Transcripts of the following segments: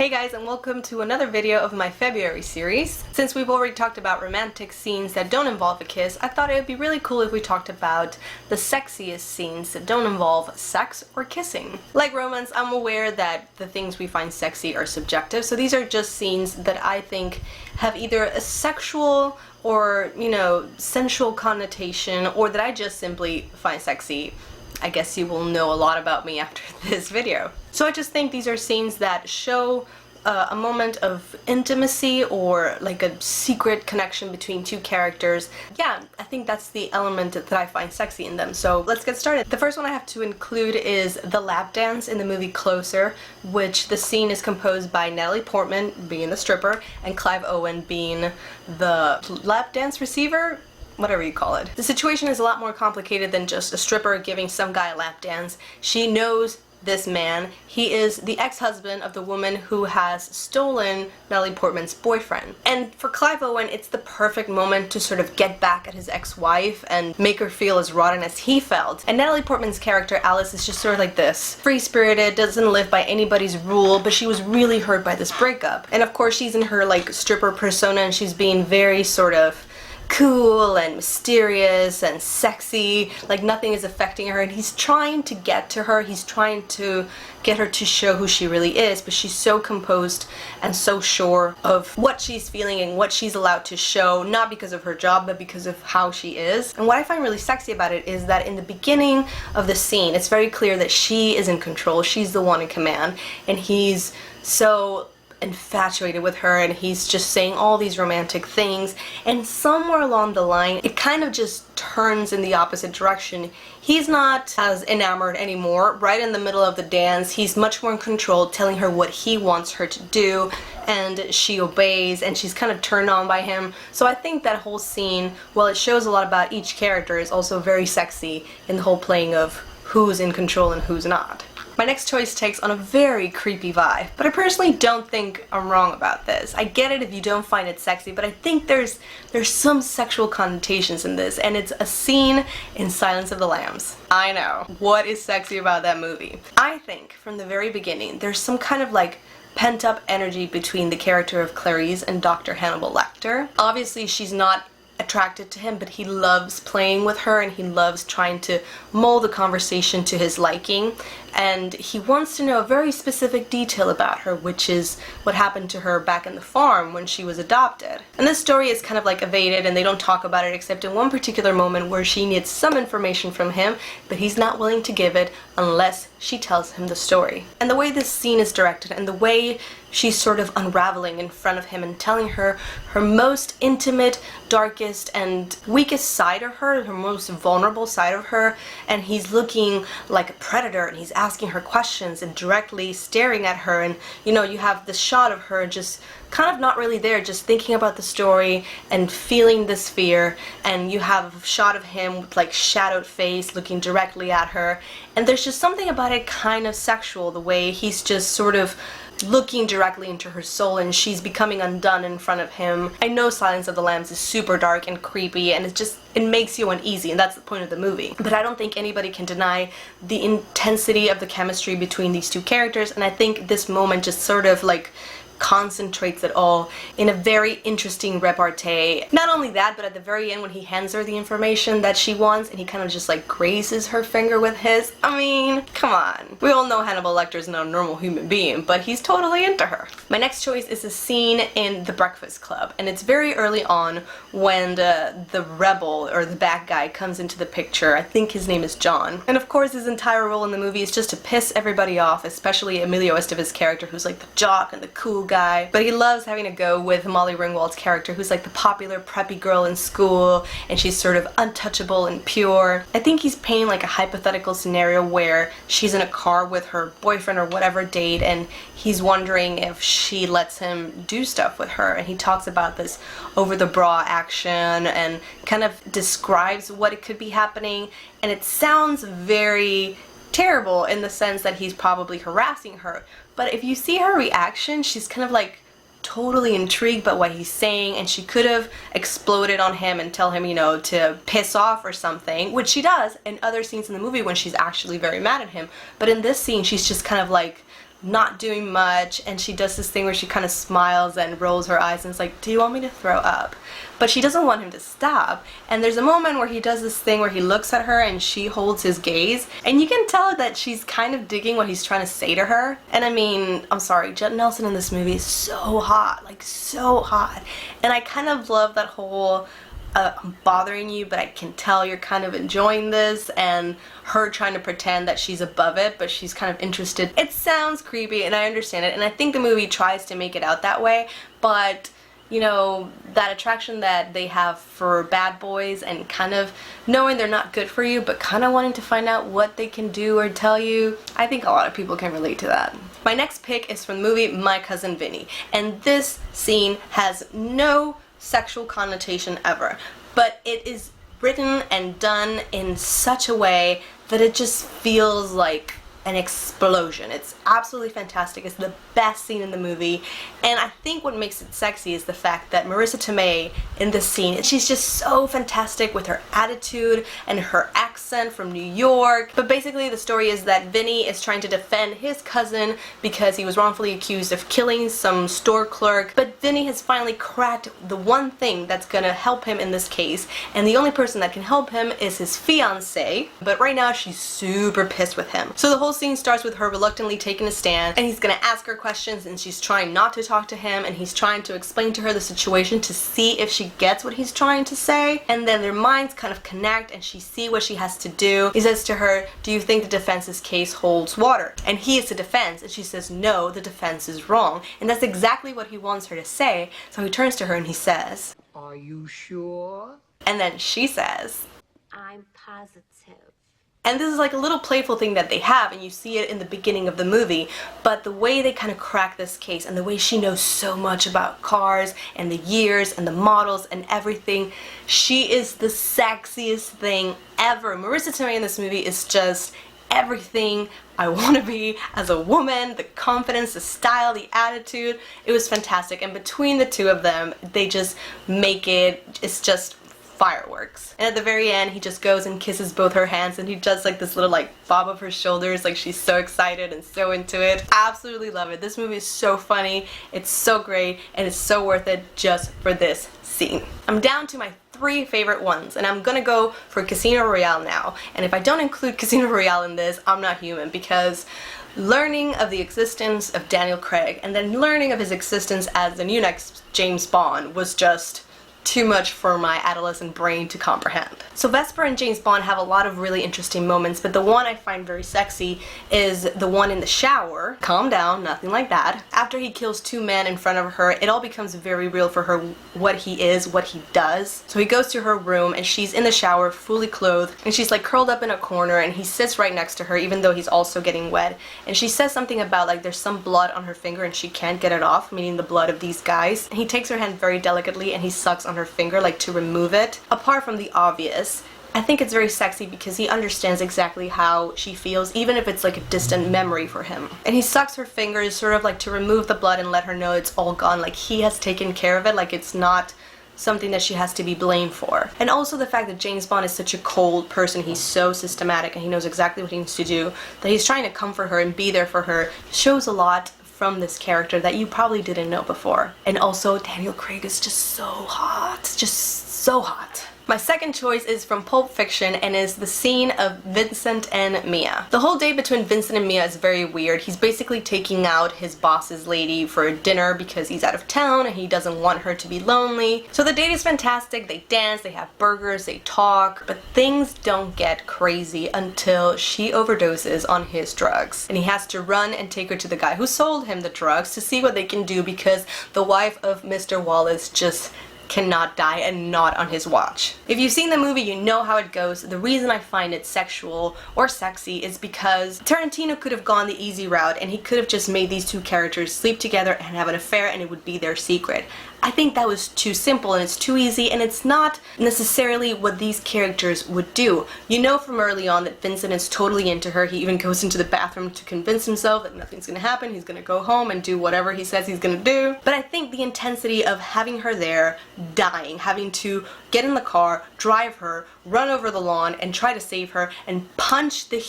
Hey guys, and welcome to another video of my February series. Since we've already talked about romantic scenes that don't involve a kiss, I thought it would be really cool if we talked about the sexiest scenes that don't involve sex or kissing. Like romance, I'm aware that the things we find sexy are subjective, so these are just scenes that I think have either a sexual or, sensual connotation, or that I just simply find sexy. I guess you will know a lot about me after this video. So I just think these are scenes that show a moment of intimacy or like a secret connection between two characters. Yeah, I think that's the element that I find sexy in them. So let's get started. The first one I have to include is the lap dance in the movie Closer, which the scene is composed by Natalie Portman, being the stripper, and Clive Owen being the lap dance receiver, whatever you call it. The situation is a lot more complicated than just a stripper giving some guy a lap dance. She knows this man. He is the ex-husband of the woman who has stolen Natalie Portman's boyfriend. And for Clive Owen, it's the perfect moment to sort of get back at his ex-wife and make her feel as rotten as he felt. And Natalie Portman's character, Alice, is just sort of like this. Free-spirited, doesn't live by anybody's rule, but she was really hurt by this breakup. And of course she's in her like stripper persona and she's being very sort of cool and mysterious and sexy, like nothing is affecting her, and he's trying to get to her, he's trying to get her to show who she really is, but she's so composed and so sure of what she's feeling and what she's allowed to show, not because of her job, but because of how she is. And what I find really sexy about it is that in the beginning of the scene, it's very clear that she is in control, she's the one in command, and he's so infatuated with her and he's just saying all these romantic things, and somewhere along the line it kind of just turns in the opposite direction. He's not as enamored anymore. Right in the middle of the dance, he's much more in control, telling her what he wants her to do, and she obeys and she's kind of turned on by him. So I think that whole scene, while it shows a lot about each character, is also very sexy in the whole playing of who's in control and who's not. My next choice takes on a very creepy vibe, but I personally don't think I'm wrong about this. I get it if you don't find it sexy, but I think there's some sexual connotations in this, and it's a scene in Silence of the Lambs. I know, what is sexy about that movie? I think from the very beginning there's some kind of like pent-up energy between the character of Clarice and Dr. Hannibal Lecter. Obviously she's not attracted to him, but he loves playing with her and he loves trying to mold the conversation to his liking, and he wants to know a very specific detail about her, which is what happened to her back in the farm when she was adopted. And this story is kind of like evaded and they don't talk about it except in one particular moment where she needs some information from him, but he's not willing to give it unless she tells him the story. And the way this scene is directed and the way she's sort of unraveling in front of him and telling her her most intimate, darkest, and weakest side of her, her most vulnerable side of her, and he's looking like a predator and he's asking her questions and directly staring at her, and you have this shot of her just kind of not really there, just thinking about the story and feeling this fear, and you have a shot of him with like shadowed face looking directly at her, and there's just something about it kind of sexual, the way he's just sort of looking directly into her soul and she's becoming undone in front of him. I know Silence of the Lambs is super dark and creepy and it makes you uneasy, and that's the point of the movie. But I don't think anybody can deny the intensity of the chemistry between these two characters, and I think this moment just sort of like concentrates it all in a very interesting repartee. Not only that, but at the very end when he hands her the information that she wants and he kind of just like grazes her finger with his, I mean, come on. We all know Hannibal Lecter is not a normal human being, but he's totally into her. My next choice is a scene in The Breakfast Club, and it's very early on when the rebel or the bad guy comes into the picture. I think his name is John. And of course his entire role in the movie is just to piss everybody off, especially Emilio Estevez's character, who's like the jock and the cool guy, but he loves having to go with Molly Ringwald's character, who's like the popular preppy girl in school, and she's sort of untouchable and pure. I think he's painting like a hypothetical scenario where she's in a car with her boyfriend or whatever date, and he's wondering if she lets him do stuff with her, and he talks about this over the bra action and kind of describes what it could be happening, and it sounds very terrible in the sense that he's probably harassing her, but if you see her reaction, she's kind of like totally intrigued by what he's saying, and she could have exploded on him and tell him, to piss off or something, which she does in other scenes in the movie when she's actually very mad at him. But in this scene, she's just kind of like not doing much, and she does this thing where she kind of smiles and rolls her eyes and is like, do you want me to throw up? But she doesn't want him to stop, and there's a moment where he does this thing where he looks at her and she holds his gaze, and you can tell that she's kind of digging what he's trying to say to her. And I mean, I'm sorry, Judd Nelson in this movie is so hot, like so hot, and I kind of love that whole I'm bothering you, but I can tell you're kind of enjoying this, and her trying to pretend that she's above it, but she's kind of interested. It sounds creepy, and I understand it, and I think the movie tries to make it out that way, but you know, that attraction that they have for bad boys and kind of knowing they're not good for you, but kind of wanting to find out what they can do or tell you, I think a lot of people can relate to that. My next pick is from the movie My Cousin Vinnie, and this scene has no sexual connotation ever, but it is written and done in such a way that it just feels like an explosion. It's absolutely fantastic. It's the best scene in the movie, and I think what makes it sexy is the fact that Marissa Tomei in this scene, she's just so fantastic with her attitude and her accent from New York. But basically the story is that Vinny is trying to defend his cousin because he was wrongfully accused of killing some store clerk, but Vinny has finally cracked the one thing that's gonna help him in this case, and the only person that can help him is his fiancée, but right now she's super pissed with him. So the whole scene starts with her reluctantly taking a stand, and he's gonna ask her questions, and she's trying not to talk to him, and he's trying to explain to her the situation to see if she gets what he's trying to say, and then their minds kind of connect and she see what she has to do. He says to her, do you think the defense's case holds water? And he is the defense, and she says, no, the defense is wrong. And that's exactly what he wants her to say, so he turns to her and he says, are you sure? And then she says, I'm positive. And this is like a little playful thing that they have, and you see it in the beginning of the movie, but the way they kind of crack this case and the way she knows so much about cars and the years and the models and everything, she is the sexiest thing ever. Marissa Tomei in this movie is just everything I want to be as a woman. The confidence, the style, the attitude, it was fantastic, and between the two of them, they just make it, it's just fireworks. And at the very end, he just goes and kisses both her hands, and he does like this little like bob of her shoulders, like she's so excited and so into it. Absolutely love it. This movie is so funny, it's so great, and it's so worth it just for this scene. I'm down to my 3 favorite ones, and I'm gonna go for Casino Royale now. And if I don't include Casino Royale in this, I'm not human, because learning of the existence of Daniel Craig and then learning of his existence as the new next James Bond was just too much for my adolescent brain to comprehend. So Vesper and James Bond have a lot of really interesting moments, but the one I find very sexy is the one in the shower. Calm down, nothing like that. After he kills 2 men in front of her, it all becomes very real for her what he is, what he does. So he goes to her room and she's in the shower, fully clothed, and she's like curled up in a corner, and he sits right next to her even though he's also getting wet. And she says something about like there's some blood on her finger and she can't get it off, meaning the blood of these guys. And he takes her hand very delicately and he sucks on her finger like to remove it. Apart from the obvious, I think it's very sexy because he understands exactly how she feels, even if it's like a distant memory for him. And he sucks her fingers sort of like to remove the blood and let her know it's all gone, like he has taken care of it, like it's not something that she has to be blamed for. And also the fact that James Bond is such a cold person, he's so systematic and he knows exactly what he needs to do, that he's trying to comfort her and be there for her, shows a lot from this character that you probably didn't know before. And also Daniel Craig is just so hot, just so hot. My second choice is from Pulp Fiction and is the scene of Vincent and Mia. The whole day between Vincent and Mia is very weird. He's basically taking out his boss's lady for dinner because he's out of town and he doesn't want her to be lonely. So the date is fantastic, they dance, they have burgers, they talk, but things don't get crazy until she overdoses on his drugs. And he has to run and take her to the guy who sold him the drugs to see what they can do because the wife of Mr. Wallace just cannot die, and not on his watch. If you've seen the movie, you know how it goes. The reason I find it sexual or sexy is because Tarantino could have gone the easy route and he could have just made these 2 characters sleep together and have an affair and it would be their secret. I think that was too simple and it's too easy, and it's not necessarily what these characters would do. You know from early on that Vincent is totally into her. He even goes into the bathroom to convince himself that nothing's gonna happen. He's gonna go home and do whatever he says he's gonna do. But I think the intensity of having her there, dying, having to get in the car, drive her, run over the lawn and try to save her, and punch the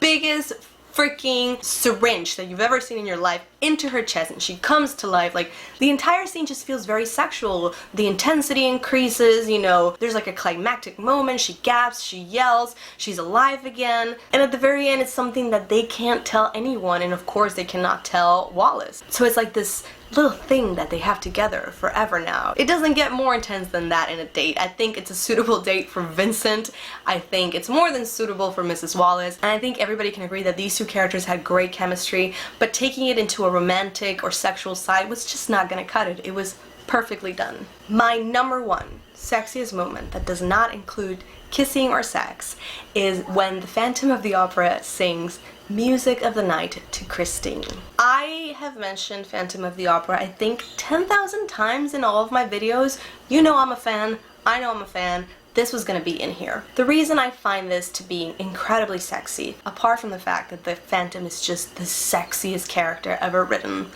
biggest freaking syringe that you've ever seen in your life into her chest, and she comes to life. Like, the entire scene just feels very sexual. The intensity increases, you know, there's like a climactic moment, she gasps, she yells, she's alive again, and at the very end it's something that they can't tell anyone, and of course they cannot tell Wallace. So it's like this little thing that they have together forever now. It doesn't get more intense than that in a date. I think it's a suitable date for Vincent. I think it's more than suitable for Mrs. Wallace, and I think everybody can agree that these two characters had great chemistry, but taking it into a romantic or sexual side was just not gonna cut it. It was perfectly done. My number one sexiest moment that does not include kissing or sex is when the Phantom of the Opera sings Music of the Night to Christine. I have mentioned Phantom of the Opera I think 10,000 times in all of my videos. You know I'm a fan, I know I'm a fan. This was gonna be in here. The reason I find this to be incredibly sexy, apart from the fact that the Phantom is just the sexiest character ever written,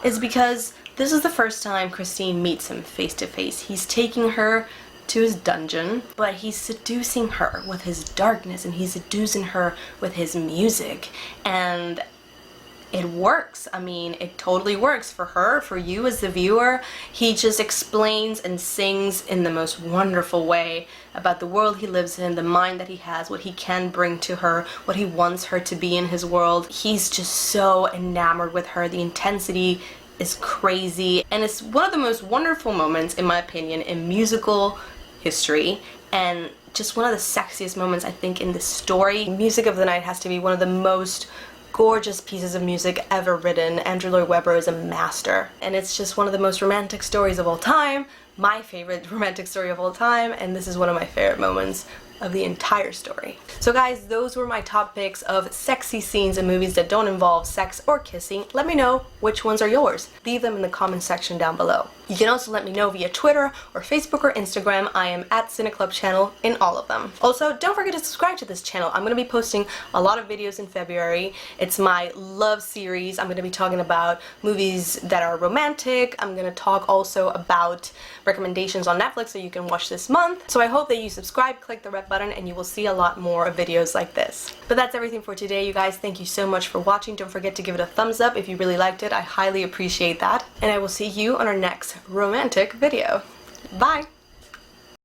is because this is the first time Christine meets him face to face. He's taking her to his dungeon, but he's seducing her with his darkness, and he's seducing her with his music, and it works. I mean, it totally works for her, for you as the viewer. He just explains and sings in the most wonderful way about the world he lives in, the mind that he has, what he can bring to her, what he wants her to be in his world. He's just so enamored with her. The intensity is crazy, and it's one of the most wonderful moments, in my opinion, in musical history, and just one of the sexiest moments I think in the story. Music of the Night has to be one of the most gorgeous pieces of music ever written. Andrew Lloyd Webber is a master, and it's just one of the most romantic stories of all time, my favorite romantic story of all time, and this is one of my favorite moments of the entire story. So guys, those were my top picks of sexy scenes in movies that don't involve sex or kissing. Let me know which ones are yours. Leave them in the comment section down below. You can also let me know via Twitter or Facebook or Instagram. I am at CineClub in all of them. Also, don't forget to subscribe to this channel. I'm going to be posting a lot of videos in February. It's my love series. I'm going to be talking about movies that are romantic. I'm going to talk also about recommendations on Netflix that you can watch this month. So I hope that you subscribe, click the red button, and you will see a lot more of videos like this. But that's everything for today, you guys. Thank you so much for watching. Don't forget to give it a thumbs up if you really liked it. I highly appreciate that. And I will see you on our next romantic video. Bye!